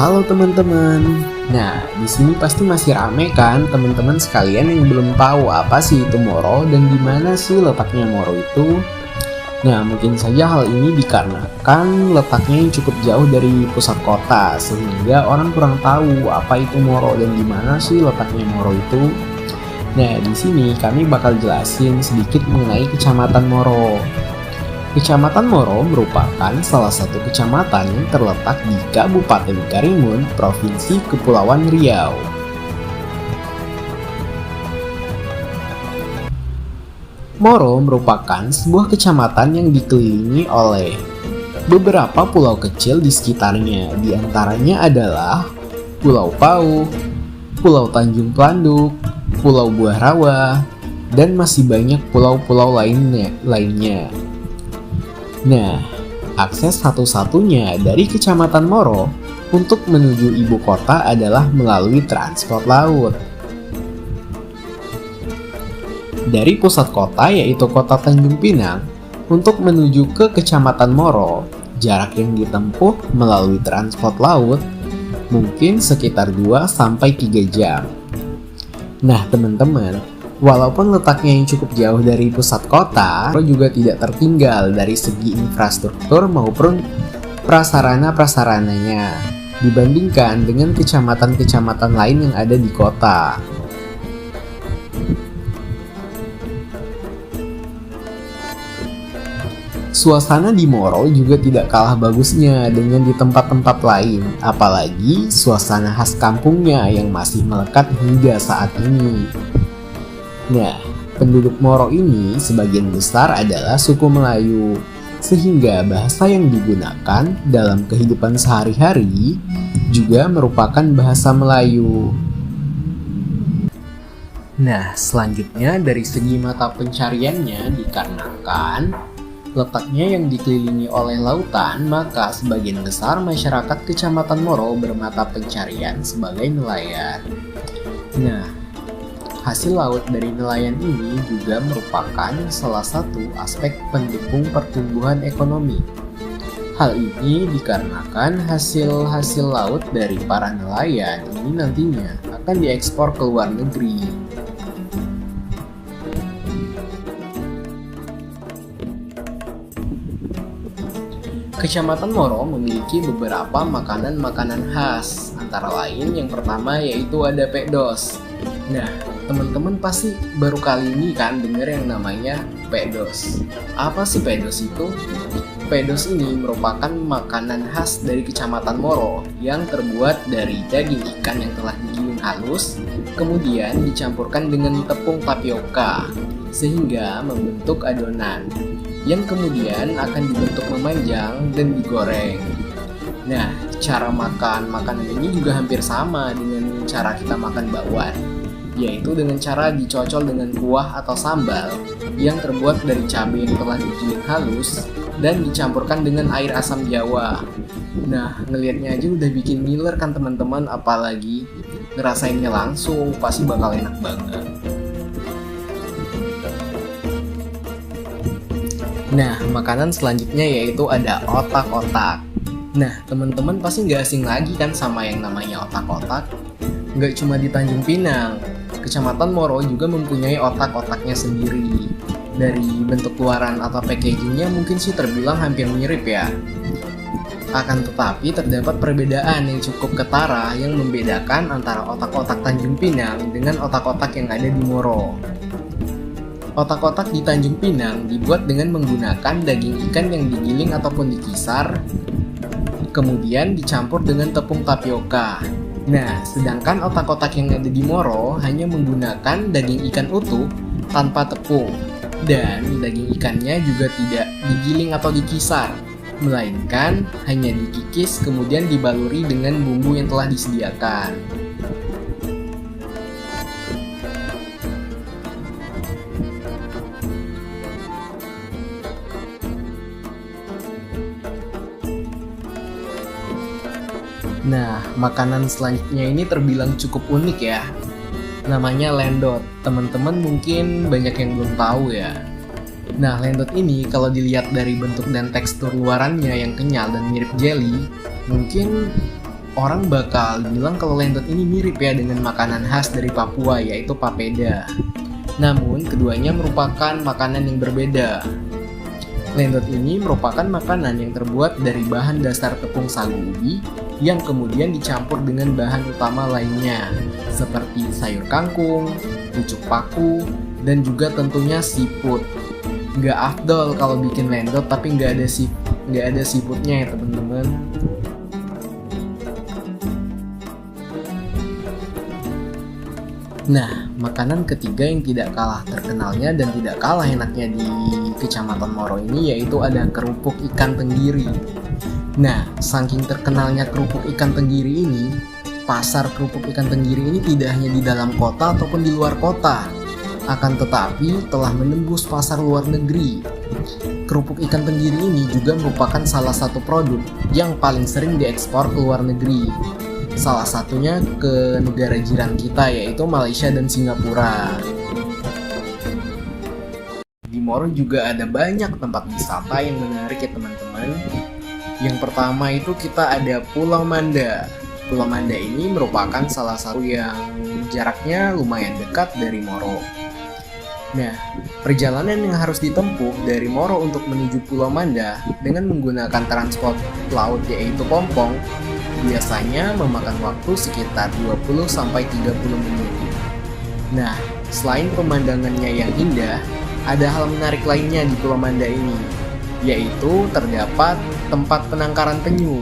Halo teman-teman. Nah, di sini pasti masih rame kan teman-teman sekalian yang belum tahu apa sih itu Moro dan di mana sih letaknya Moro itu. Nah, mungkin saja hal ini dikarenakan letaknya yang cukup jauh dari pusat kota sehingga orang kurang tahu apa itu Moro dan di mana sih letaknya Moro itu. Nah, di sini kami bakal jelasin sedikit mengenai Kecamatan Moro. Kecamatan Moro merupakan salah satu kecamatan yang terletak di Kabupaten Karimun, Provinsi Kepulauan Riau. Moro merupakan sebuah kecamatan yang dikelilingi oleh beberapa pulau kecil di sekitarnya. Di antaranya adalah Pulau Pau, Pulau Tanjung Pelanduk, Pulau Buah Rawa, dan masih banyak pulau-pulau lainnya. Nah, akses satu-satunya dari Kecamatan Moro untuk menuju ibu kota adalah melalui transport laut. Dari pusat kota yaitu kota Tanjung Pinang, untuk menuju ke Kecamatan Moro, jarak yang ditempuh melalui transport laut mungkin sekitar 2-3 jam. Nah teman-teman, walaupun letaknya yang cukup jauh dari pusat kota, Moro juga tidak tertinggal dari segi infrastruktur maupun prasarana-prasarananya dibandingkan dengan kecamatan-kecamatan lain yang ada di kota. Suasana di Moro juga tidak kalah bagusnya dengan di tempat-tempat lain, apalagi suasana khas kampungnya yang masih melekat hingga saat ini. Nah, penduduk Moro ini sebagian besar adalah suku Melayu, sehingga bahasa yang digunakan dalam kehidupan sehari-hari juga merupakan bahasa Melayu. Nah, selanjutnya dari segi mata pencariannya dikarenakan letaknya yang dikelilingi oleh lautan, maka sebagian besar masyarakat Kecamatan Moro bermata pencarian sebagai nelayan. Nah, hasil laut dari nelayan ini juga merupakan salah satu aspek pendukung pertumbuhan ekonomi. Hal ini dikarenakan hasil-hasil laut dari para nelayan ini nantinya akan diekspor ke luar negeri. Kecamatan Moro memiliki beberapa makanan-makanan khas, antara lain yang pertama yaitu ada pekdos. Nah, teman-teman pasti baru kali ini kan dengar yang namanya pekdos. Apa sih pekdos itu? Pekdos ini merupakan makanan khas dari Kecamatan Moro yang terbuat dari daging ikan yang telah digiling halus, kemudian dicampurkan dengan tepung tapioka, sehingga membentuk adonan yang kemudian akan dibentuk memanjang dan digoreng. Nah, cara makan makanan ini juga hampir sama dengan cara kita makan bakwan, yaitu dengan cara dicocol dengan kuah atau sambal yang terbuat dari cabai yang telah digiling halus dan dicampurkan dengan air asam jawa. Nah, ngelihatnya aja udah bikin ngiler kan teman-teman, apalagi ngerasainnya langsung pasti bakal enak banget. Nah, makanan selanjutnya yaitu ada otak-otak. Nah, teman-teman pasti nggak asing lagi kan sama yang namanya otak-otak. Nggak cuma di Tanjung Pinang, Kecamatan Moro juga mempunyai otak-otaknya sendiri. Dari bentuk luaran atau packagingnya mungkin sih terbilang hampir mirip ya. Akan tetapi terdapat perbedaan yang cukup ketara yang membedakan antara otak-otak Tanjung Pinang dengan otak-otak yang ada di Moro. Otak-otak di Tanjung Pinang dibuat dengan menggunakan daging ikan yang digiling ataupun dikisar, kemudian dicampur dengan tepung tapioka. Nah, sedangkan otak-otak yang ada di Moro hanya menggunakan daging ikan utuh tanpa tepung, dan daging ikannya juga tidak digiling atau dikisar, melainkan hanya dikikis kemudian dibaluri dengan bumbu yang telah disediakan. Nah, makanan selanjutnya ini terbilang cukup unik ya. Namanya lendot. Teman-teman mungkin banyak yang belum tahu ya. Nah, lendot ini kalau dilihat dari bentuk dan tekstur luarannya yang kenyal dan mirip jelly, mungkin Orang bakal bilang kalau lendot ini mirip ya dengan makanan khas dari Papua, yaitu papeda. Namun, keduanya merupakan makanan yang berbeda. Lendot ini merupakan makanan yang terbuat dari bahan dasar tepung sagu ubi yang kemudian dicampur dengan bahan utama lainnya, seperti sayur kangkung, pucuk paku, dan juga tentunya siput. Nggak afdol kalau bikin lendot tapi nggak ada siputnya ya teman-teman. Nah, makanan ketiga yang tidak kalah terkenalnya dan tidak kalah enaknya di Kecamatan Moro ini yaitu ada kerupuk ikan tenggiri. Nah, saking terkenalnya kerupuk ikan tenggiri ini, pasar kerupuk ikan tenggiri ini tidak hanya di dalam kota ataupun di luar kota, akan tetapi telah menembus pasar luar negeri. Kerupuk ikan tenggiri ini juga merupakan salah satu produk yang paling sering diekspor ke luar negeri. Salah satunya ke negara jiran kita yaitu Malaysia dan Singapura. Di Moro juga ada banyak tempat wisata yang menarik ya teman-teman. Yang pertama itu kita ada Pulau Manda. Pulau Manda ini merupakan salah satu yang jaraknya lumayan dekat dari Moro. Nah, perjalanan yang harus ditempuh dari Moro untuk menuju Pulau Manda dengan menggunakan transport laut yaitu pompong biasanya memakan waktu sekitar 20-30 menit. Nah, selain pemandangannya yang indah, ada hal menarik lainnya di Pulau Manda ini, yaitu terdapat tempat penangkaran penyu.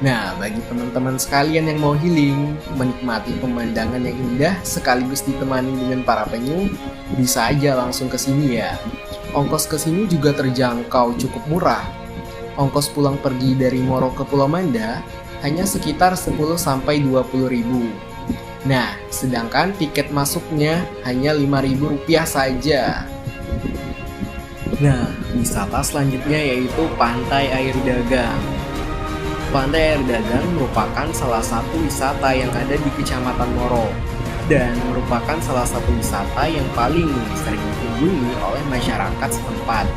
Nah, bagi teman-teman sekalian yang mau healing, menikmati pemandangan yang indah sekaligus ditemani dengan para penyu, bisa aja langsung ke sini ya. Ongkos ke sini juga terjangkau cukup murah. Ongkos pulang pergi dari Moro ke Pulau Manda hanya sekitar 10-20 ribu. Nah, sedangkan tiket masuknya hanya 5.000 rupiah saja. Nah, wisata selanjutnya yaitu Pantai Air Dagang. Pantai Air Dagang merupakan salah satu wisata yang ada di Kecamatan Moro dan merupakan salah satu wisata yang paling sering dikunjungi oleh masyarakat setempat.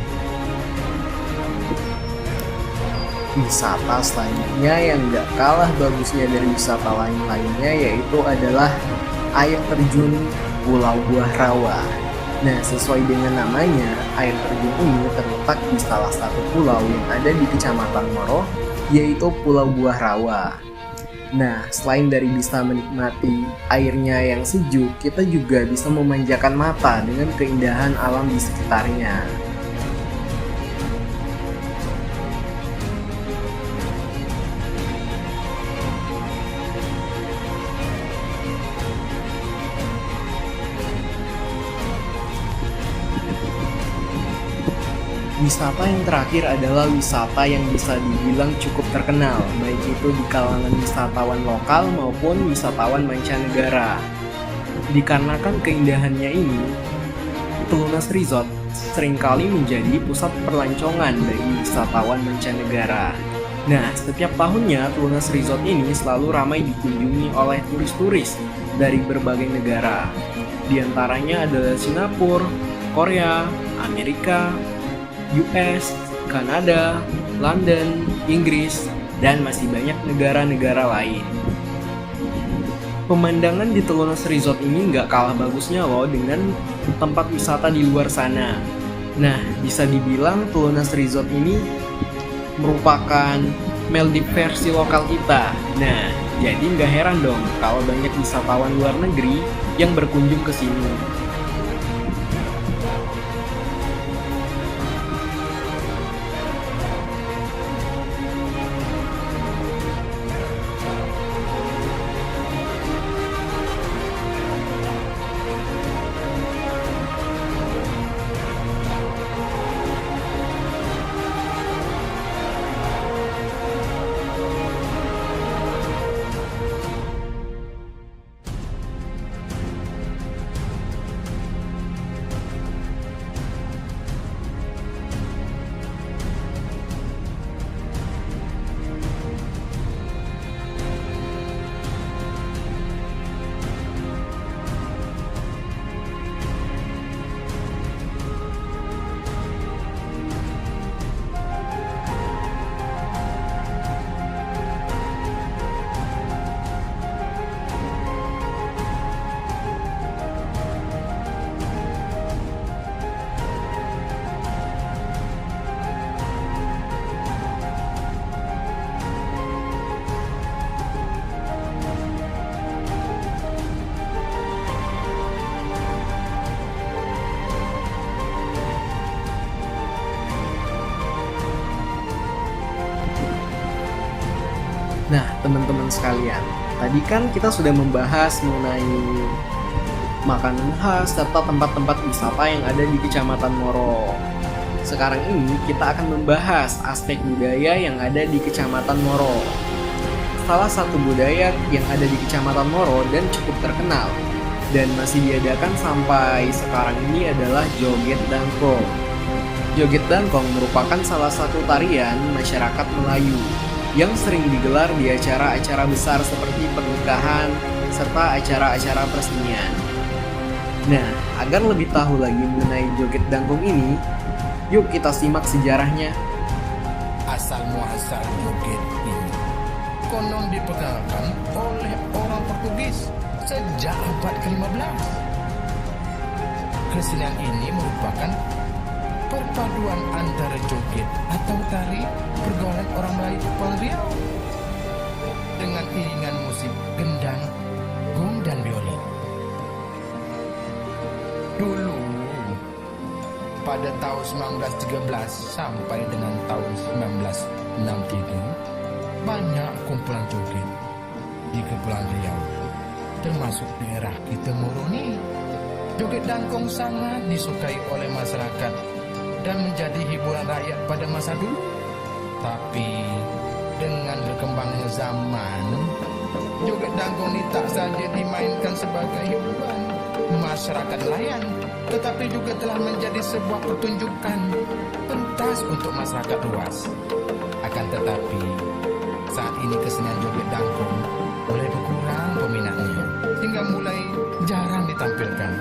Wisata selanjutnya yang gak kalah bagusnya dari wisata lain-lainnya yaitu adalah air terjun Pulau Buah Rawa. Nah, sesuai dengan namanya, air terjun ini terletak di salah satu pulau yang ada di Kecamatan Moro, yaitu Pulau Buah Rawa. Nah, selain dari bisa menikmati airnya yang sejuk, kita juga bisa memanjakan mata dengan keindahan alam di sekitarnya. Wisata yang terakhir adalah wisata yang bisa dibilang cukup terkenal, baik itu di kalangan wisatawan lokal maupun wisatawan mancanegara. Dikarenakan keindahannya ini, Pelunas Resort seringkali menjadi pusat perlancongan bagi wisatawan mancanegara. Nah, setiap tahunnya Pelunas Resort ini selalu ramai dikunjungi oleh turis-turis dari berbagai negara. Di antaranya adalah Singapura, Korea, Amerika, US, Kanada, London, Inggris, dan masih banyak negara-negara lain. Pemandangan di Pelunas Resort ini nggak kalah bagusnya loh dengan tempat wisata di luar sana. Nah, bisa dibilang Pelunas Resort ini merupakan Maldives versi lokal kita. Nah, jadi nggak heran dong kalau banyak wisatawan luar negeri yang berkunjung ke sini. Nah, teman-teman sekalian, tadi kan kita sudah membahas mengenai makanan khas serta tempat-tempat wisata yang ada di Kecamatan Moro. Sekarang ini kita akan membahas aspek budaya yang ada di Kecamatan Moro. Salah satu budaya yang ada di Kecamatan Moro dan cukup terkenal dan masih diadakan sampai sekarang ini adalah Joget Dangkong. Joget Dangkong merupakan salah satu tarian masyarakat Melayu yang sering digelar di acara-acara besar seperti pernikahan serta acara-acara peresmian. Nah, agar lebih tahu lagi mengenai Joget Dangkong ini, yuk kita simak sejarahnya. Asal muasal joget ini konon dipegalkan oleh orang Portugis sejak abad ke-15. Kesenian ini merupakan perpaduan antara joget atau tari pergaulan orang Melayu Kepulauan Riau dengan iringan musik gendang, gong, dan biola. Dulu pada tahun 1913 sampai dengan tahun 1963 banyak kumpulan joget di Kepulauan Riau, termasuk daerah kita Moro ini. Joget Dangkong sangat disukai oleh masyarakat dan menjadi hiburan rakyat pada masa dulu. Tapi dengan berkembangnya zaman, Joget Dangkong ini tak saja dimainkan sebagai hiburan masyarakat nelayan, tetapi juga telah menjadi sebuah pertunjukan pentas untuk masyarakat luas. Akan tetapi saat ini kesenian Joget Dangkong mulai berkurang peminatnya hingga mulai jarang ditampilkan.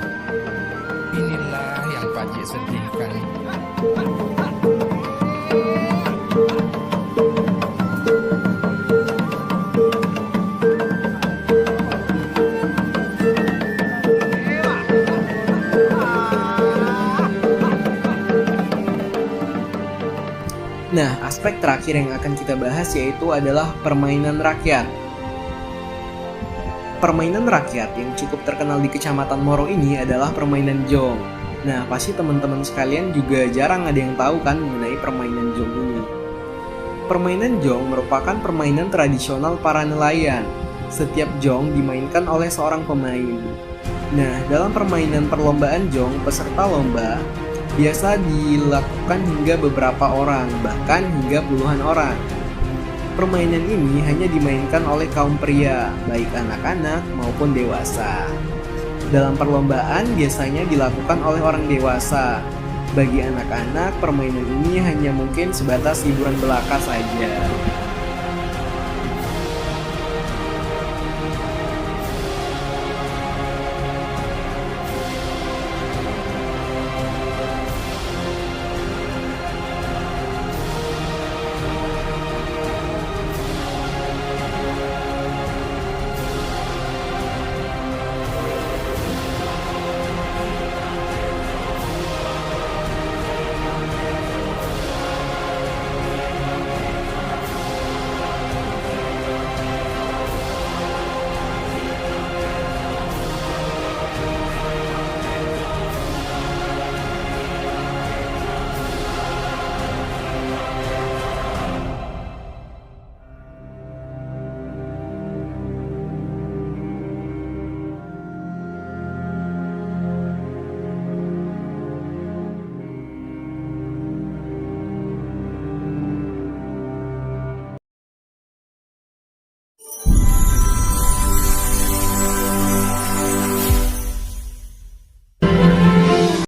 Inilah yang Pakcik sedihkan. Nah, aspek terakhir yang akan kita bahas yaitu adalah permainan rakyat. Permainan rakyat yang cukup terkenal di Kecamatan Moro ini adalah permainan jong. Nah, pasti teman-teman sekalian juga jarang ada yang tahu kan mengenai permainan jong ini. Permainan jong merupakan permainan tradisional para nelayan. Setiap jong dimainkan oleh seorang pemain. Nah, dalam permainan perlombaan jong, peserta lomba biasa dilakukan hingga beberapa orang, bahkan hingga puluhan orang. Permainan ini hanya dimainkan oleh kaum pria, baik anak-anak maupun dewasa. Dalam perlombaan biasanya dilakukan oleh orang dewasa. Bagi anak-anak, permainan ini hanya mungkin sebatas hiburan belaka saja.